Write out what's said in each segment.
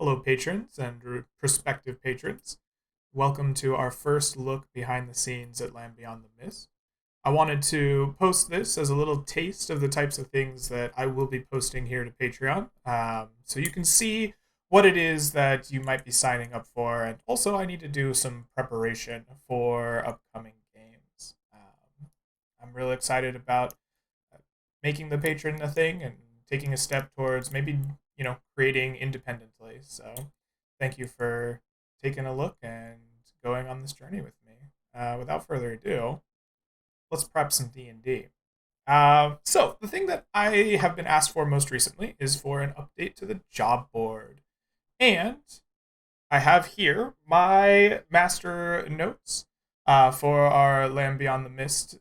Hello, patrons and prospective patrons. Welcome to our first look behind the scenes at Land Beyond the Mist. I wanted to post this as a little taste of the types of things that I will be posting here to Patreon, so you can see what it is that you might be signing up for. And also, I need to do some preparation for upcoming games. I'm really excited about making the patron a thing and taking a step towards maybe creating independently. So thank you for taking a look and going on this journey with me. Without further ado, let's prep some D&D. So the thing that I have been asked for most recently is for an update to the job board, and I have here my master notes for our Land Beyond the Mist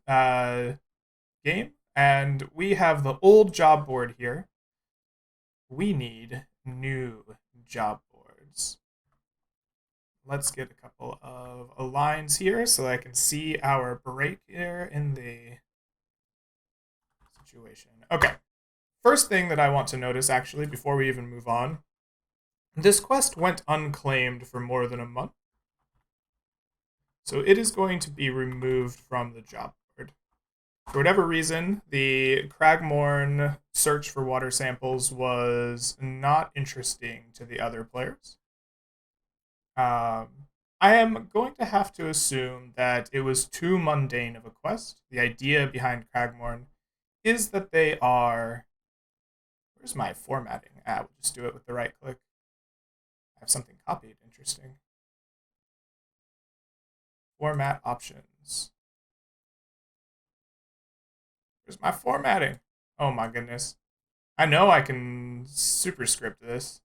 game, and we have the old job board here. We need new job boards. Let's get a couple of lines here so I can see our break here in the situation. Okay. First thing that I want to notice, actually, before we even move on, this quest went unclaimed for more than a month. So it is going to be removed from the job board. For whatever reason, the Cragmorn search for water samples was not interesting to the other players. I am going to have to assume that it was too mundane of a quest. The idea behind Cragmorn is that they are... Where's my formatting? We'll just do it with the right click. I have something copied. Interesting. Format options. Where's my formatting? Oh my goodness. I know I can superscript this.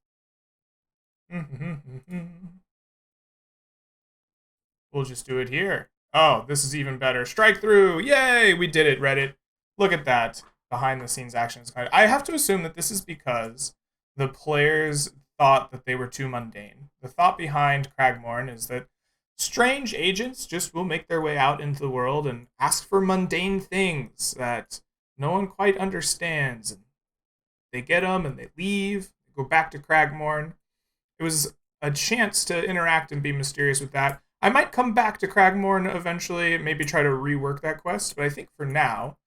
We'll just do it here. Oh, this is even better. Strike through. Yay, we did it, Reddit. Look at that. Behind the scenes actions. I have to assume that this is because the players thought that they were too mundane. The thought behind Cragmorn is that strange agents just will make their way out into the world and ask for mundane things that no one quite understands. And they get them and they leave, go back to Cragmorn. It was a chance to interact and be mysterious with that. I might come back to Cragmorn eventually, maybe try to rework that quest, but I think for now,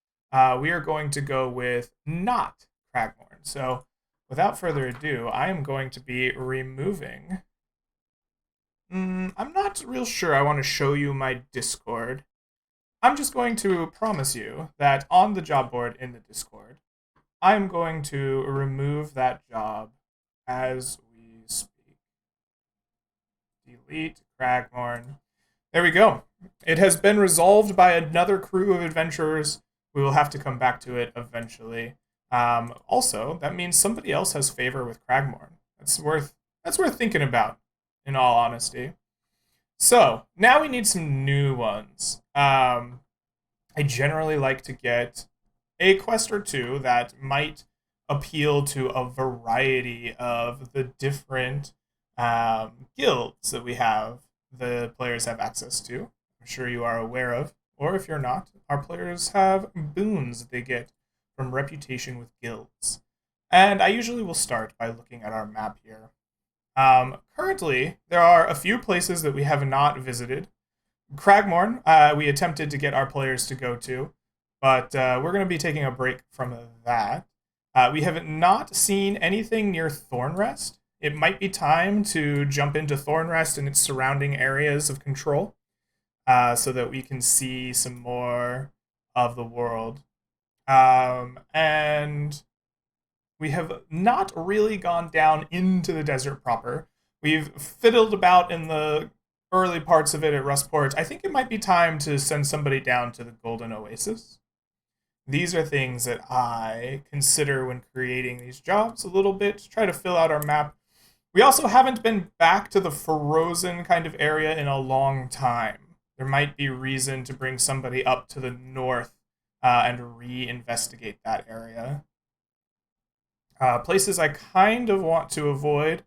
we are going to go with not Cragmorn. So without further ado, I am going to be removing... I'm not real sure I want to show you my Discord. I'm just going to promise you that on the job board in the Discord, I'm going to remove that job as we speak. Delete Cragmorn. There we go. It has been resolved by another crew of adventurers. We will have to come back to it eventually. Also, that means somebody else has favor with Cragmorn. That's worth thinking about, in all honesty. So now we need some new ones. I generally like to get a quest or two that might appeal to a variety of the different guilds that the players have access to. I'm sure you are aware of, or if you're not, our players have boons that they get from reputation with guilds. And I usually will start by looking at our map here. Currently, there are a few places that we have not visited. Cragmorn, we attempted to get our players to go to, but we're going to be taking a break from that. We have not seen anything near Thornrest. It might be time to jump into Thornrest and its surrounding areas of control, so that we can see some more of the world. And we have not really gone down into the desert proper. We've fiddled about in the early parts of it at Rustport. I think it might be time to send somebody down to the Golden Oasis. These are things that I consider when creating these jobs a little bit, to try to fill out our map. We also haven't been back to the frozen kind of area in a long time. There might be reason to bring somebody up to the north and re-investigate that area. Places I kind of want to avoid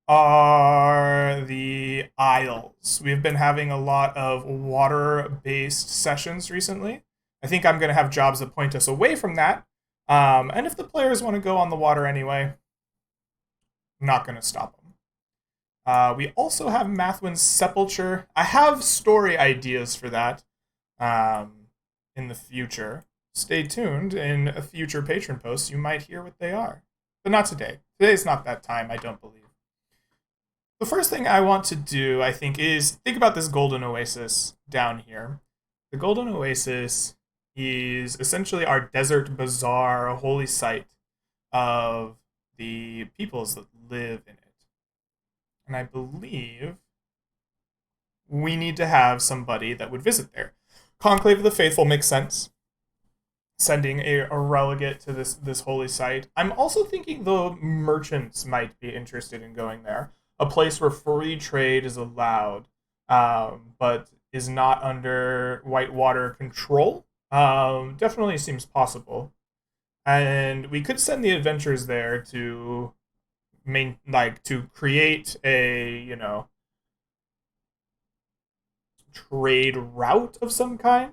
are the Isles. We've been having a lot of water-based sessions recently. I think I'm going to have jobs that point us away from that. And if the players want to go on the water anyway, I'm not going to stop them. We also have Mathwin's Sepulture. I have story ideas for that um, in the future. Stay tuned. In a future patron post, you might hear what they are. But not today. Today's not that time, I don't believe. The first thing I want to do, I think, is think about this golden oasis down here. The golden oasis is essentially our desert bazaar, a holy site of the peoples that live in it. And I believe we need to have somebody that would visit there. Conclave of the Faithful makes sense. Sending a relegate to this holy site. I'm also thinking the merchants might be interested in going there. A place where free trade is allowed, but is not under Whitewater control. Definitely seems possible. And we could send the adventurers there to to create a trade route of some kind.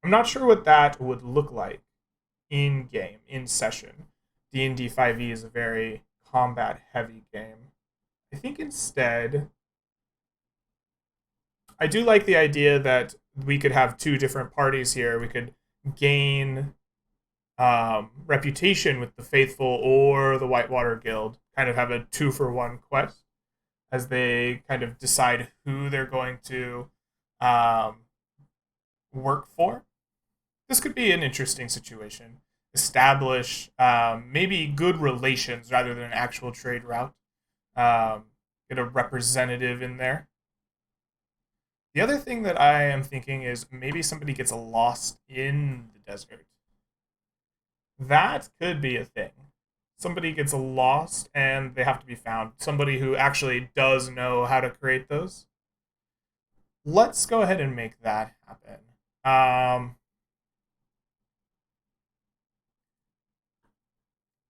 I'm not sure what that would look like in game, in session. D&D 5e is a very combat heavy game. I think instead, I do like the idea that we could have two different parties here. We could gain reputation with the Faithful or the Whitewater Guild, kind of have a 2-for-1 quest as they kind of decide who they're going to um, work for. This could be an interesting situation. Establish maybe good relations rather than an actual trade route. Get a representative in there. The other thing that I am thinking is maybe somebody gets lost in the desert. That could be a thing. Somebody gets lost and they have to be found. Somebody who actually does know how to create those. Let's go ahead and make that happen.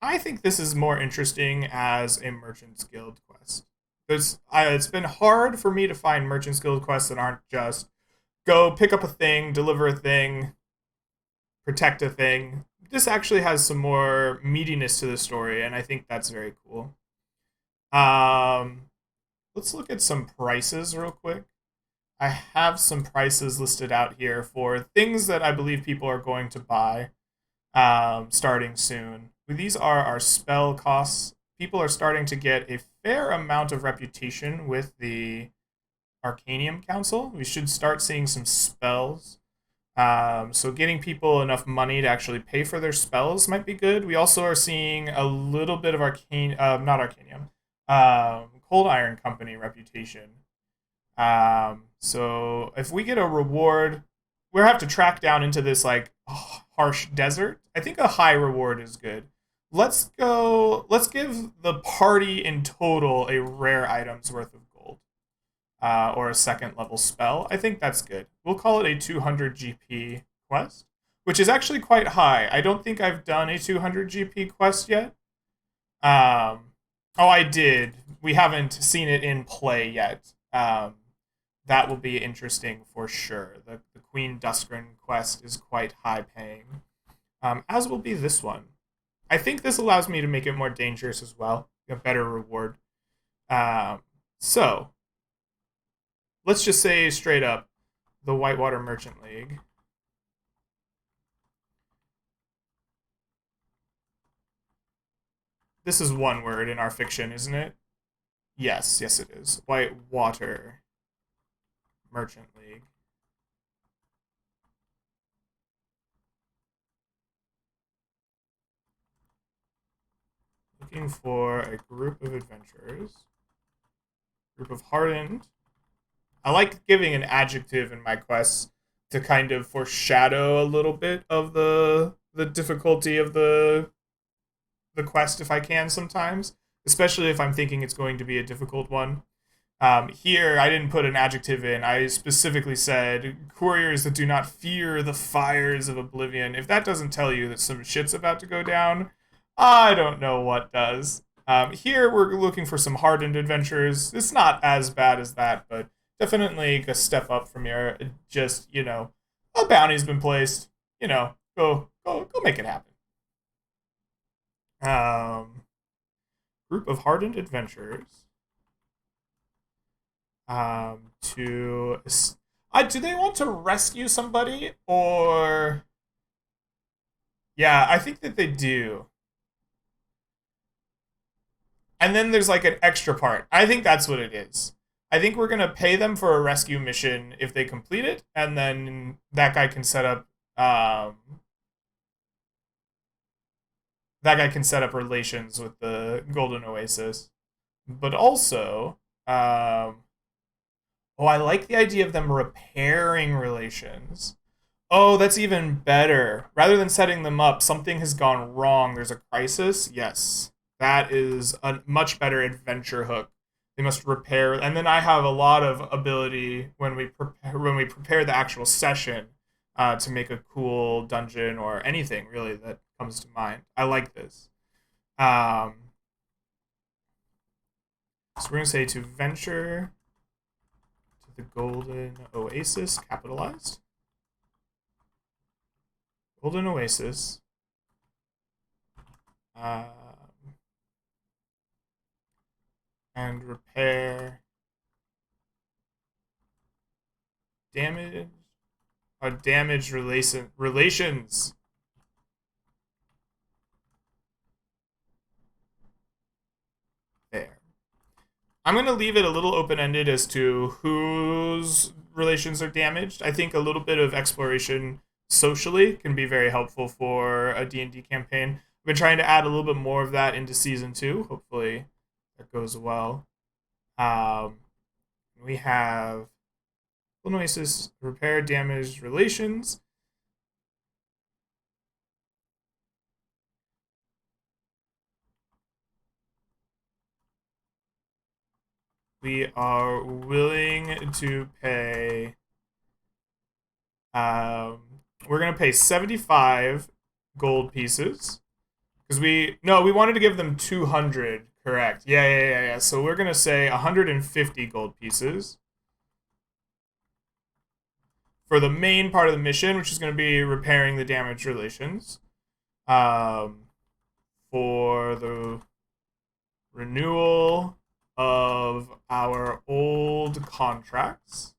I think this is more interesting as a Merchant's Guild quest. It's been hard for me to find Merchant's Guild quests that aren't just go pick up a thing, deliver a thing, protect a thing. This actually has some more meatiness to the story, and I think that's very cool. Um, let's look at some prices real quick. I have some prices listed out here for things that I believe people are going to buy starting soon. These are our spell costs. People are starting to get a fair amount of reputation with the Arcanium Council. We should start seeing some spells. So getting people enough money to actually pay for their spells might be good. We also are seeing a little bit of not Arcanium, Cold Iron Company reputation. So if we get a reward, we'll have to track down into this like harsh desert. I think a high reward is good. Let's go. Let's give the party in total a rare item's worth of gold, or a second level spell. I think that's good. We'll call it a 200 GP quest, which is actually quite high. I don't think I've done a 200 GP quest yet. Oh, I did. We haven't seen it in play yet. That will be interesting for sure. The Queen Duscrin quest is quite high paying, as will be this one. I think this allows me to make it more dangerous as well, a better reward. So, let's just say straight up, the Whitewater Merchant League. This is one word in our fiction, isn't it? Yes, yes it is. Whitewater Merchant League. Looking for a group of adventurers. Group of hardened. I like giving an adjective in my quests to kind of foreshadow a little bit of the difficulty of the quest if I can sometimes, especially if I'm thinking it's going to be a difficult one. Here, I didn't put an adjective in. I specifically said couriers that do not fear the fires of oblivion. If that doesn't tell you that some shit's about to go down, I don't know what does. Here, we're looking for some hardened adventurers. It's not as bad as that, but definitely a step up from here. Just, a bounty's been placed. Go make it happen. Um, Group of hardened adventurers. To do they want to rescue somebody, or yeah, I think that they do. And then there's like an extra part. I think that's what it is. I think we're gonna pay them for a rescue mission if they complete it, and then that guy can set up relations with the Golden Oasis. But also, oh, I like the idea of them repairing relations. Oh, that's even better. Rather than setting them up, something has gone wrong. There's a crisis. Yes, that is a much better adventure hook. They must repair, and then I have a lot of ability when we prepare the actual session to make a cool dungeon or anything really that comes to mind. I like this. Um, so we're gonna say to venture to the Golden Oasis, capitalized. Golden Oasis. Um, and repair damage damaged relations. There. I'm going to leave it a little open-ended as to whose relations are damaged. I think a little bit of exploration socially can be very helpful for a D&D campaign. I've been trying to add a little bit more of that into season 2. Hopefully that goes well. We have Oasis, repair damaged relations. We are willing to pay. We're gonna pay 75 gold pieces because we wanted to give them 200. Correct. Yeah. So we're gonna say 150 gold pieces for the main part of the mission, which is gonna be repairing the damaged relations. For the renewal of our old contracts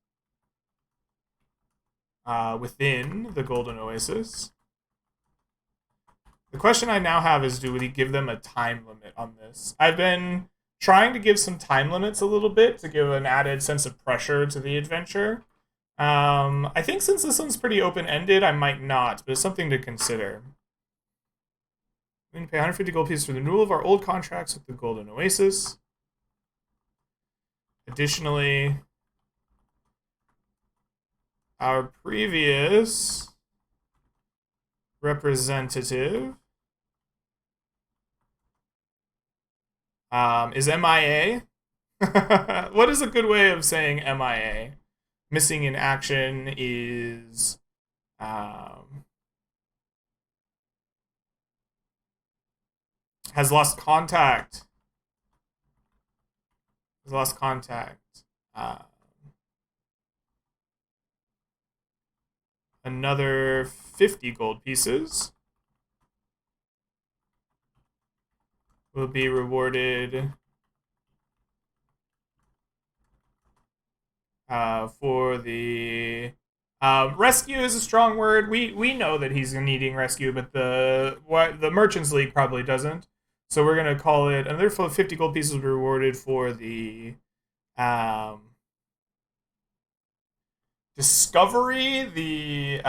within the Golden Oasis. The question I now have is, do we give them a time limit on this? I've been trying to give some time limits a little bit to give an added sense of pressure to the adventure. I think since this one's pretty open-ended, I might not, but it's something to consider. We can pay 150 gold pieces for the renewal of our old contracts with the Golden Oasis. Additionally, our previous representative is MIA. What is a good way of saying MIA? Missing in action is has lost contact. Has lost contact. Another 50 gold pieces will be rewarded for the rescue is a strong word. We know that he's needing rescue, but the Merchants League probably doesn't. So we're gonna call it another 50 gold pieces will be rewarded for the discovery, the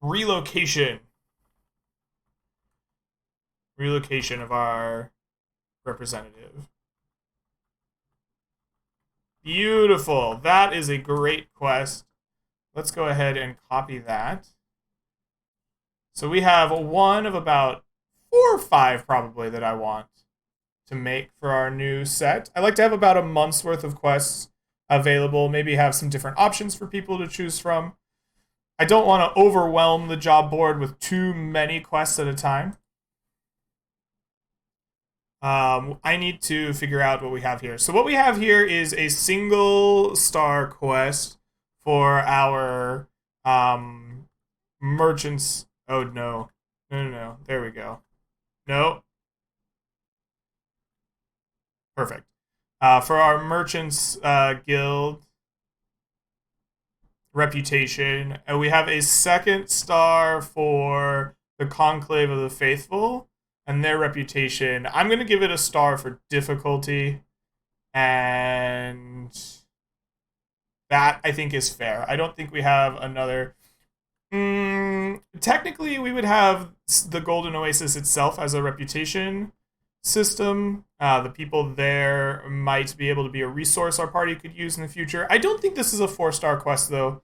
relocation of our representative. Beautiful. That is a great quest. Let's go ahead and copy that. So we have one of about 4 or 5 probably that I want to make for our new set. I like to have about a month's worth of quests available, maybe have some different options for people to choose from. I don't want to overwhelm the job board with too many quests at a time. I need to figure out what we have here. So what we have here is a single star quest for our merchants. Oh, no. No. There we go. No. Perfect. For our merchants guild reputation, we have a second star for the Conclave of the Faithful and their reputation. I'm going to give it a star for difficulty, and that I think is fair. I don't think we have another. Technically, we would have the Golden Oasis itself as a reputation system. The people there might be able to be a resource our party could use in the future. I don't think this is a 4-star quest, though,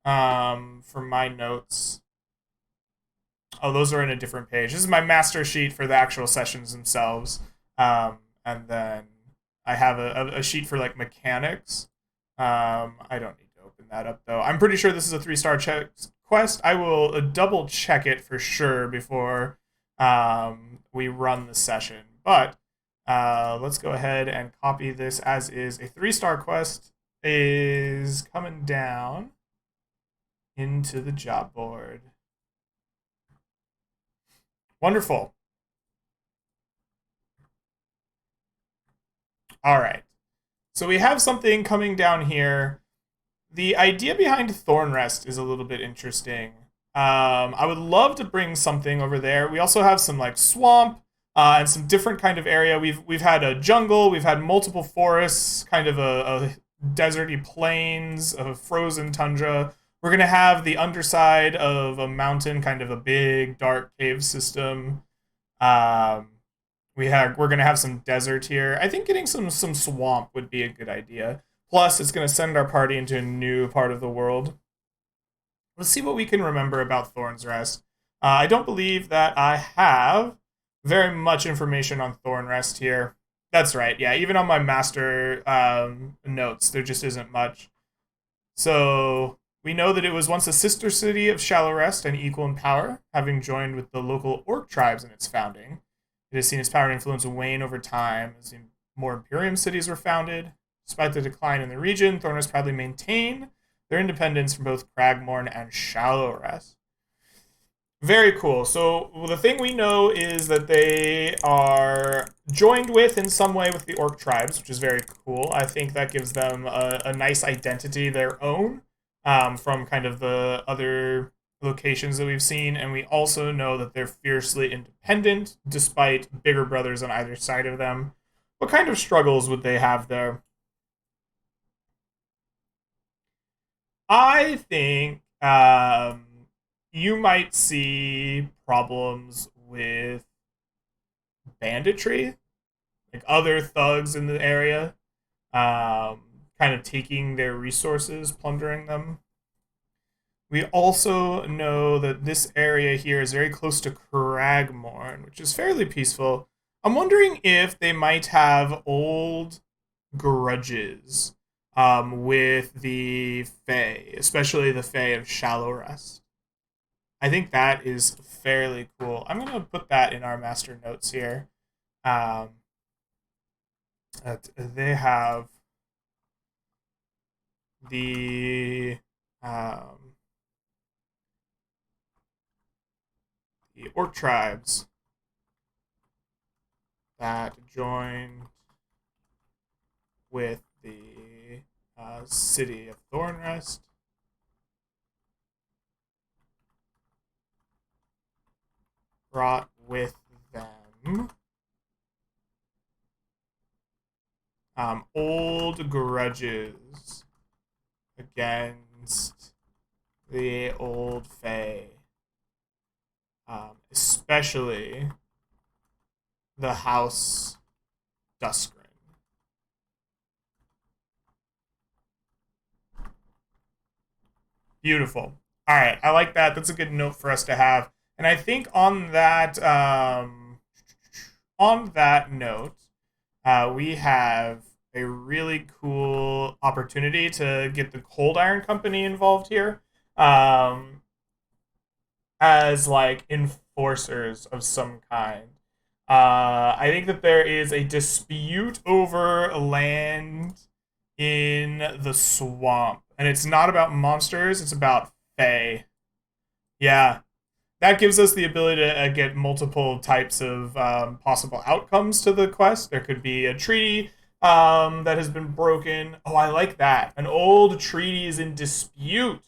for my notes. Oh, those are in a different page. This is my master sheet for the actual sessions themselves. And then I have a sheet for, like, mechanics. I don't need to open that up, though. I'm pretty sure this is a 3-star quest. I will double check it for sure before we run the session. But let's go ahead and copy this as is. A 3-star quest is coming down into the job board. Wonderful. All right. So we have something coming down here. The idea behind Thornrest is a little bit interesting. I would love to bring something over there. We also have some like swamp and some different kind of area. We've had a jungle. We've had multiple forests, kind of a deserty plains, a frozen tundra. We're gonna have the underside of a mountain, kind of a big dark cave system. Um, we're gonna have some desert here. I think getting some swamp would be a good idea. Plus, it's gonna send our party into a new part of the world. Let's see what we can remember about Thorn's Rest. I don't believe that I have very much information on Thornrest here. That's right. Yeah, even on my master notes, there just isn't much. So we know that it was once a sister city of Shallowrest and equal in power, having joined with the local orc tribes in its founding. It has seen its power and influence wane over time as more Imperium cities were founded. Despite the decline in the region, Thornrest proudly maintained their independence from both Cragmorn and Shallowrest. Very cool. So the thing we know is that they are joined with in some way with the orc tribes, which is very cool. I think that gives them a nice identity, their own, from kind of the other locations that we've seen. And we also know that they're fiercely independent, despite bigger brothers on either side of them. What kind of struggles would they have there? I think you might see problems with banditry, like other thugs in the area, kind of taking their resources, plundering them. We also know that this area here is very close to Cragmorn, which is fairly peaceful. I'm wondering if they might have old grudges with the Fae, especially the Fae of Shallowrest. I think that is fairly cool. I'm going to put that in our master notes here. That they have um, the orc tribes that joined with the city of Thornrest. Brought with them old grudges against the old Fae, especially the House Duskren. Beautiful. All right, I like that. That's a good note for us to have. And I think on that note, we have a really cool opportunity to get the Cold Iron Company involved here, as like enforcers of some kind. I think that there is a dispute over land in the swamp, and it's not about monsters; it's about Fae. Yeah, that gives us the ability to get multiple types of possible outcomes to the quest. There could be a treaty that has been broken. Oh, I like that. An old treaty is in dispute.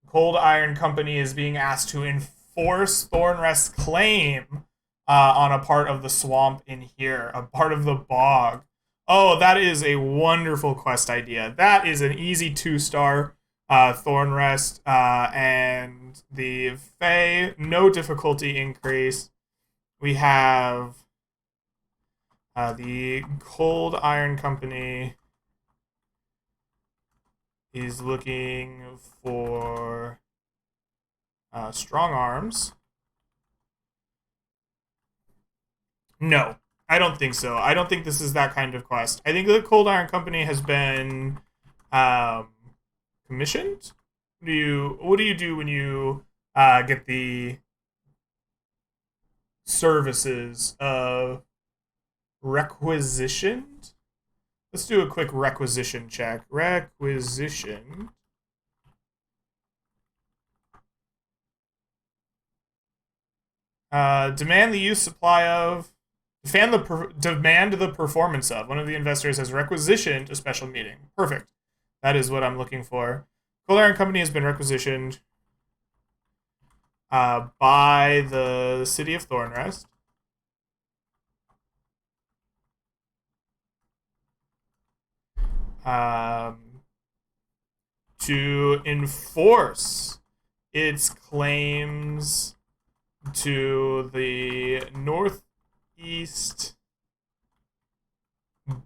Cold Iron Company is being asked to enforce Thornrest's claim on a part of the swamp in here, a part of the bog. Oh, that is a wonderful quest idea. That is an easy 2-star. Thornrest and the Fae, no difficulty increase. We have the Cold Iron Company is looking for strong arms. No, I don't think so. I don't think this is that kind of quest. I think the Cold Iron Company has been commissioned. What do you do when you get the services of requisitioned? Let's do a quick requisition check. Requisition. Demand the use, supply of. Demand the performance of. One of the investors has requisitioned a special meeting. Perfect. That is what I'm looking for. Cold Iron Company has been requisitioned by the city of Thornrest. To enforce its claims to the northeast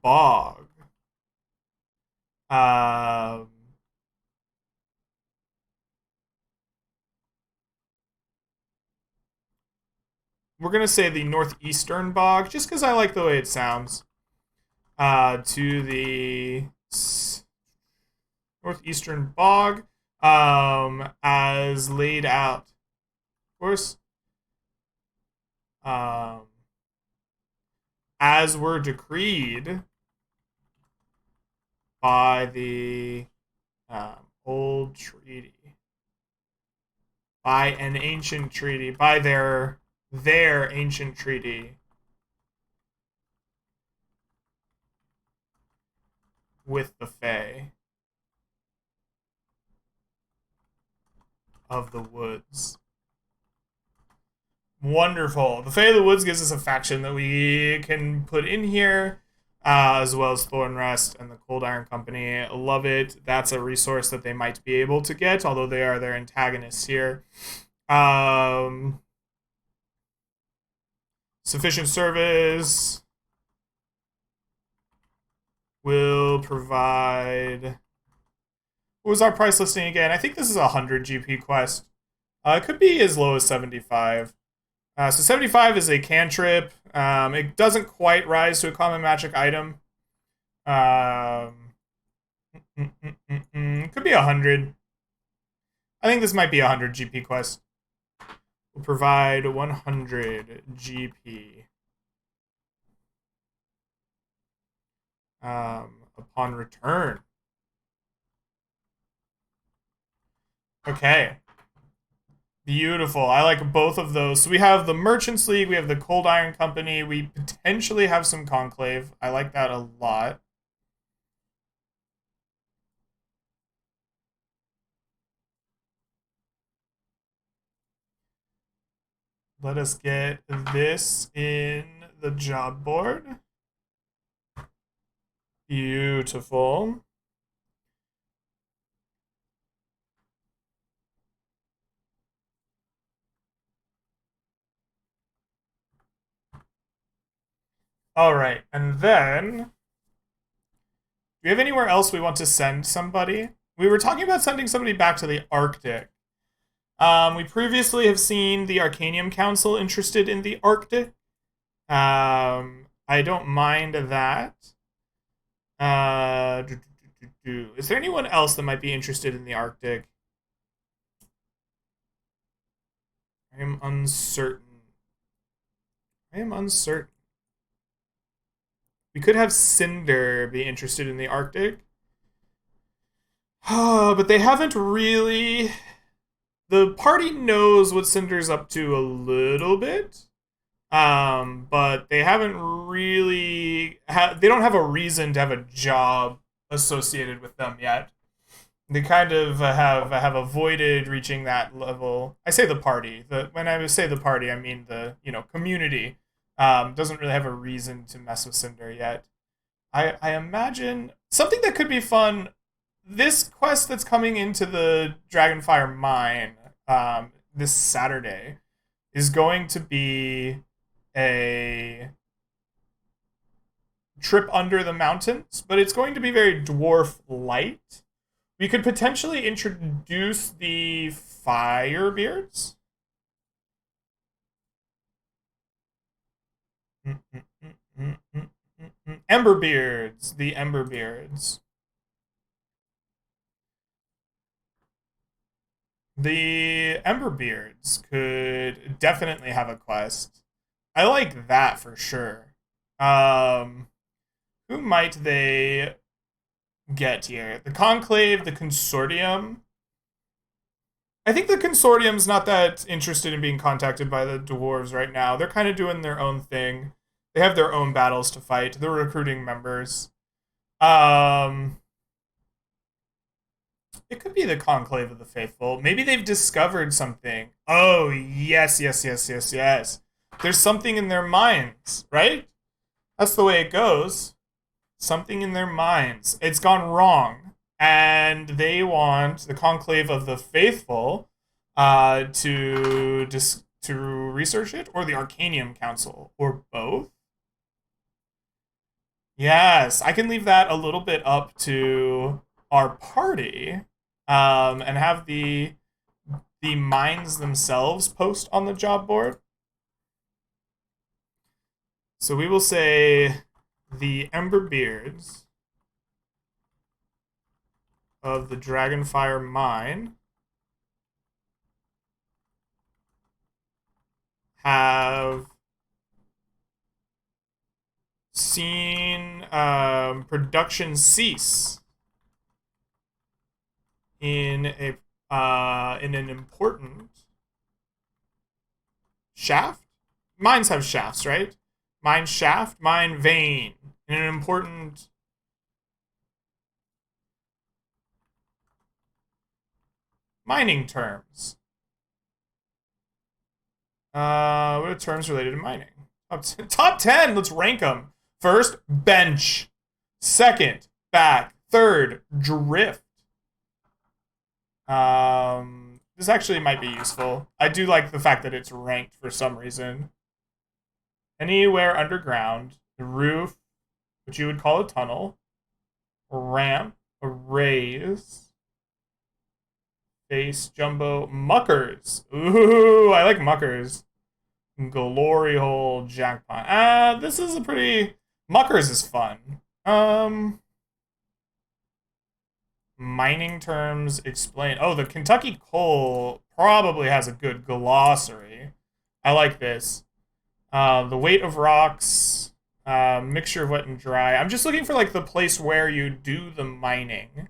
bog. We're going to say the northeastern bog, just because I like the way it sounds. To the northeastern bog, as laid out. Of course. As were decreed by the old treaty. By an ancient treaty. By their ancient treaty. With the Fae of the Woods. Wonderful. The Fae of the Woods gives us a faction that we can put in here, as well as Thornrest and the Cold Iron Company. Love it. That's a resource that they might be able to get, although they are their antagonists here. Sufficient service will provide. What was our price listing again? I think this is a 100 GP quest. It could be as low as 75. So 75 is a cantrip. It doesn't quite rise to a common magic item. Could be 100. I think this might be a 100 GP quest. We'll provide 100 GP. Upon return. Okay. Beautiful. I like both of those. So we have the Merchants League, we have the Cold Iron Company, we potentially have some Conclave. I like that a lot. Let us get this in the job board. Beautiful. All right, and then do we have anywhere else we want to send somebody? We were talking about sending somebody back to the Arctic. We previously have seen the Arcanium Council interested in the Arctic. I don't mind that. Is there anyone else that might be interested in the Arctic? I am uncertain. We could have Cinder be interested in the Arctic. But they haven't really. The party knows what Cinder's up to a little bit. But they haven't really they don't have a reason to have a job associated with them yet. They kind of have avoided reaching that level. I say the party. When I say the party, I mean the community. Doesn't really have a reason to mess with Cinder yet. I imagine something that could be fun. This quest that's coming into the Dragonfire mine this Saturday is going to be a trip under the mountains, but it's going to be very dwarf light. We could potentially introduce the Firebeards. Emberbeards. The Emberbeards. The Emberbeards could definitely have a quest. I like that for sure. Who might they get here? The Conclave, the Consortium. I think the Consortium's not that interested in being contacted by the dwarves right now. They're kind of doing their own thing. They have their own battles to fight. They're recruiting members. It could be the Conclave of the Faithful. Maybe they've discovered something. Oh, yes. There's something in their minds, right? That's the way it goes. Something in their minds. It's gone wrong. And they want the Conclave of the Faithful to research it, or the Arcanium Council, or both. Yes, I can leave that a little bit up to our party, and have the mines themselves post on the job board. So we will say the Emberbeards of the Dragonfire mine have seen production cease in an important shaft. Mines have shafts, right? Mine shaft, mine vein, in an important mining terms. What are terms related to mining? Top 10, let's rank them. First, bench. Second, back. Third, drift. This actually might be useful. I do like the fact that it's ranked for some reason. Anywhere underground, the roof, which you would call a tunnel, a ramp, a raise, face, jumbo, muckers. Ooh, I like muckers. Glory hole, jackpot. This is a pretty... Muckers is fun. Mining terms explain. Oh, the Kentucky coal probably has a good glossary. I like this. The weight of rocks, mixture of wet and dry. I'm just looking for like the place where you do the mining.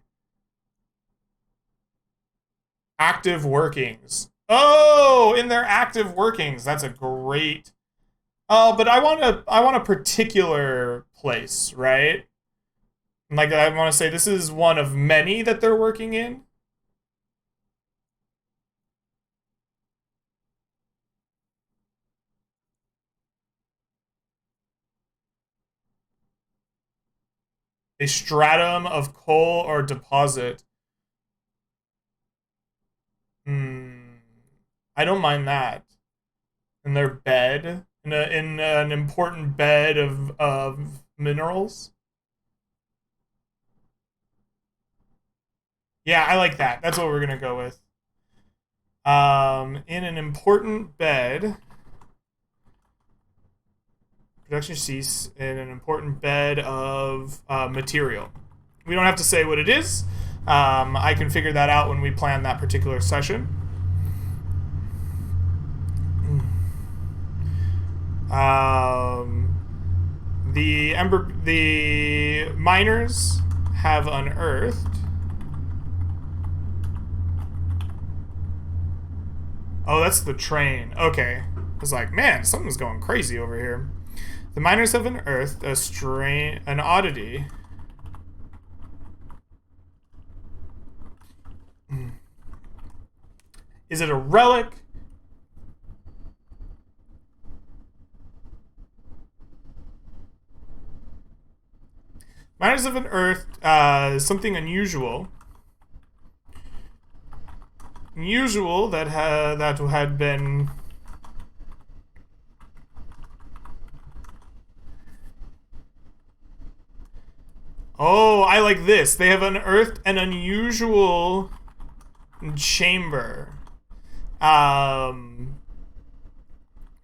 Active workings. Oh, in their active workings. That's a great. Oh, but I want a particular place, right? Like, I want to say this is one of many that they're working in. A stratum of coal or deposit. I don't mind that. In their bed, in an important bed of minerals. Yeah, I like that. That's what we're gonna go with. In an important bed. Production cease in an important bed of material. We don't have to say what it is. I can figure that out when we plan that particular session. The miners have unearthed. Oh, that's the train. Okay. was like, man, something's going crazy over here. The miners have unearthed an oddity. Is it a relic? Miners have unearthed something unusual. Unusual that had been Oh, I like this. They have unearthed an unusual chamber.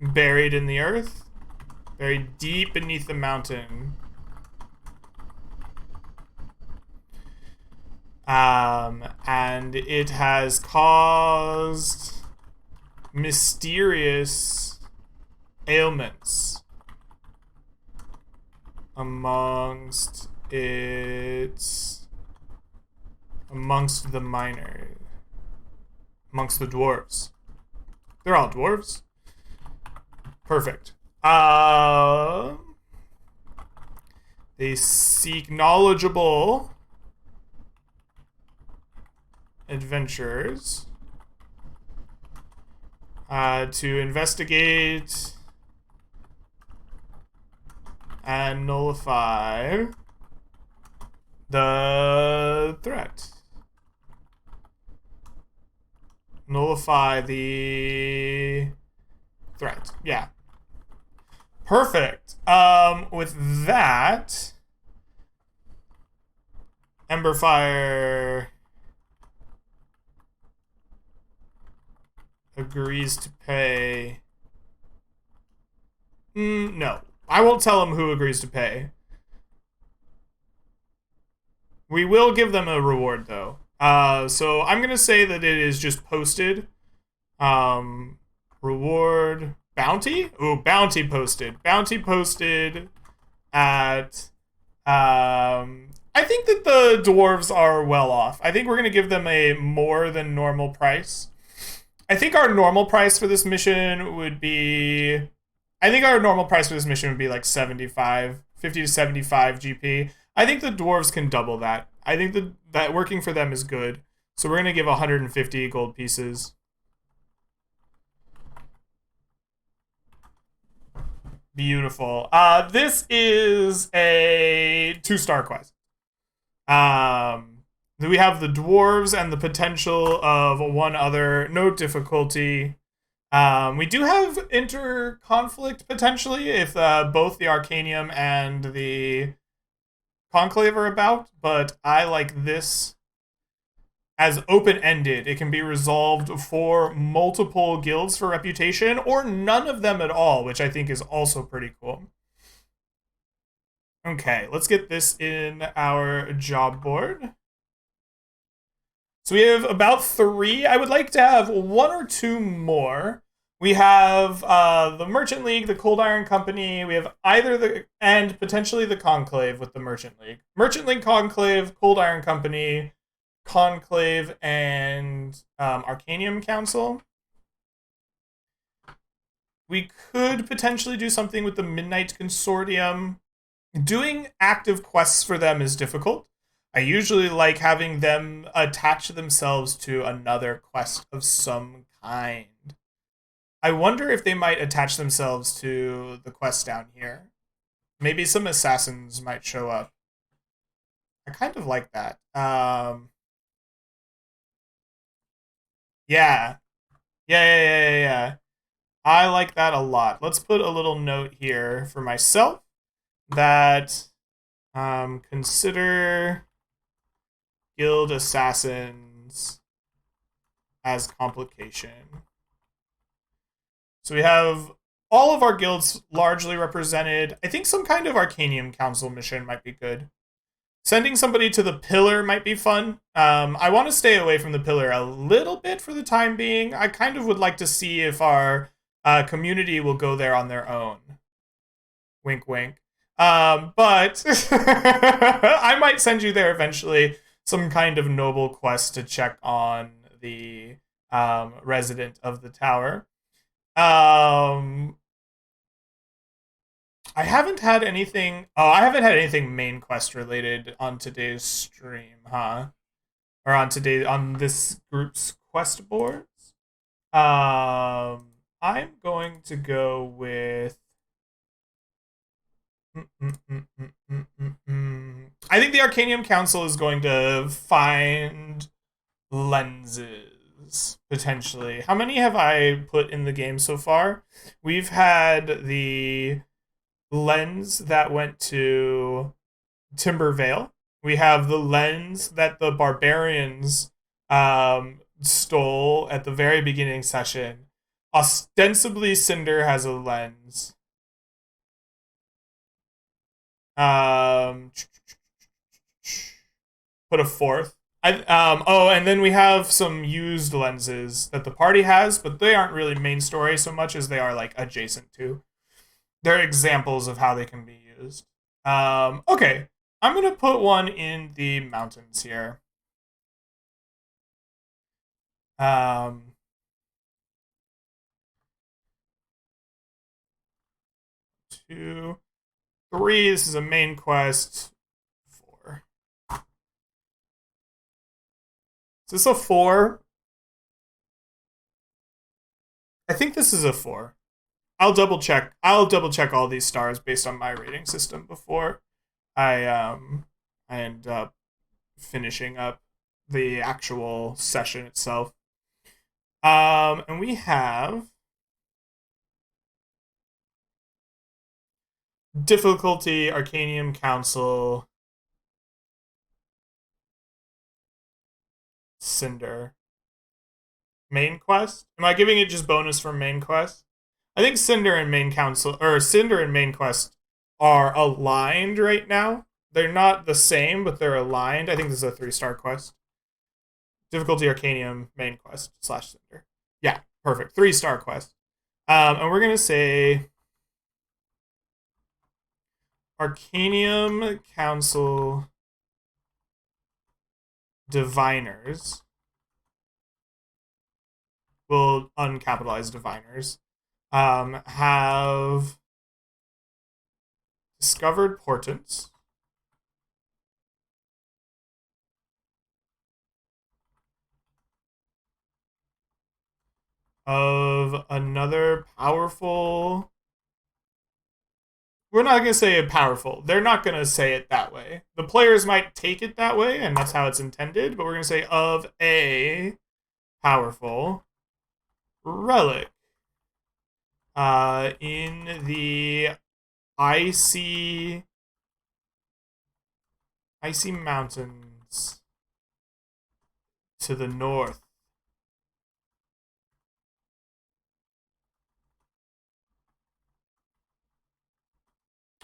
Buried in the earth. Very deep beneath the mountain. And it has caused mysterious ailments amongst the miners, amongst the dwarves. They're all dwarves. Perfect. They seek knowledgeable adventurers to investigate and nullify the threat. Nullify the threat. Yeah. Perfect. With that, Emberfire agrees to pay. No. I won't tell him who agrees to pay. We will give them a reward, though. So I'm going to say that it is just posted. Reward. Bounty? Ooh, bounty posted. Bounty posted at... I think that the dwarves are well off. I think we're going to give them a more than normal price. I think our normal price for this mission would be... like 75, 50 to 75 GP. I think the dwarves can double that. I think that working for them is good. So we're going to give 150 gold pieces. Beautiful. This is a 2-star quest. We have the dwarves and the potential of one other. No difficulty. We do have inter-conflict potentially if both the Arcanium and the Conclave are about, but I like this as open-ended. It can be resolved for multiple guilds for reputation or none of them at all, which I think is also pretty cool. Okay, let's get this in our job board. So we have about 3. I would like to have 1 or 2 more. We have the Merchant League, the Cold Iron Company. We have and potentially the Conclave with the Merchant League. Merchant League, Conclave, Cold Iron Company, Conclave, and Arcanium Council. We could potentially do something with the Midnight Consortium. Doing active quests for them is difficult. I usually like having them attach themselves to another quest of some kind. I wonder if they might attach themselves to the quest down here. Maybe some assassins might show up. I kind of like that. Yeah. Yeah. I like that a lot. Let's put a little note here for myself that consider guild assassins as complication. So we have all of our guilds largely represented. I think some kind of Arcanium Council mission might be good. Sending somebody to the Pillar might be fun. I want to stay away from the Pillar a little bit for the time being. I kind of would like to see if our community will go there on their own. Wink, wink. But I might send you there eventually. Some kind of noble quest to check on the resident of the tower. I haven't had anything. Oh, I haven't had anything main quest related on today's stream, huh? Or on this group's quest boards. I'm going to go with. I think the Arcanium Council is going to find lenses potentially. How many have I put in the game so far? We've had the lens that went to Timbervale. We have the lens that the barbarians stole at the very beginning session. Ostensibly, Cinder has a lens. Put a fourth. And then we have some used lenses that the party has, but they aren't really main story so much as they are like adjacent to. They're examples of how they can be used. Okay, I'm gonna put one in the mountains here. 2, 3. This is a main quest. 4. Is this a 4? I think this is a 4. I'll double check. I'll double check all these stars based on my rating system before I end up finishing up the actual session itself. And we have difficulty Arcanium Council Cinder. Main quest? Am I giving it just bonus for main quest? I think Cinder and main quest are aligned right now. They're not the same, but they're aligned. I think this is a 3-star quest. Difficulty Arcanium main quest / Cinder. Yeah, perfect. 3-star quest. And we're gonna say Arcanium Council Diviners. Will uncapitalize Diviners. Have discovered portents. Of another powerful. We're not going to say powerful. They're not going to say it that way. The players might take it that way, and that's how it's intended, but we're going to say of a powerful relic in the icy mountains to the north.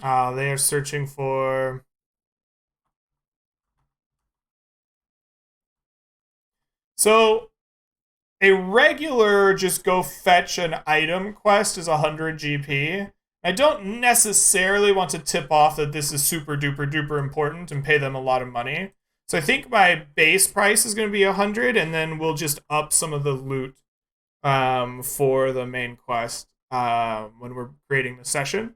They are searching for. So, a regular just go fetch an item quest is 100 GP. I don't necessarily want to tip off that this is super duper duper important and pay them a lot of money. So I think my base price is going to be 100, and then we'll just up some of the loot for the main quest when we're creating the session.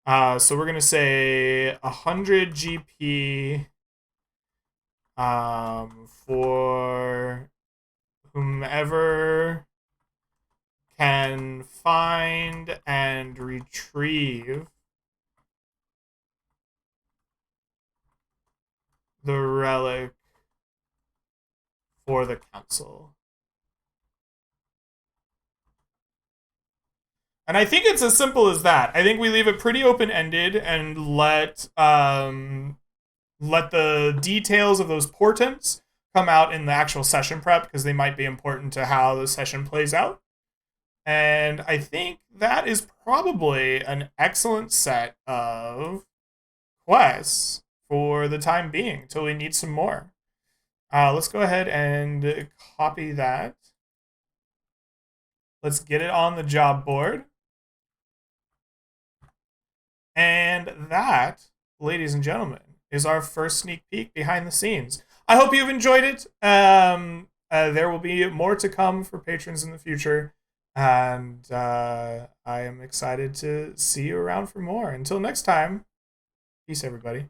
So we're going to say 100 GP for whomever can find and retrieve the relic for the council. And I think it's as simple as that. I think we leave it pretty open-ended and let the details of those portents come out in the actual session prep because they might be important to how the session plays out. And I think that is probably an excellent set of quests for the time being until we need some more. Let's go ahead and copy that. Let's get it on the job board. And that, ladies and gentlemen, is our first sneak peek behind the scenes. I hope you've enjoyed it. There will be more to come for patrons in the future. And I am excited to see you around for more. Until next time, peace, everybody.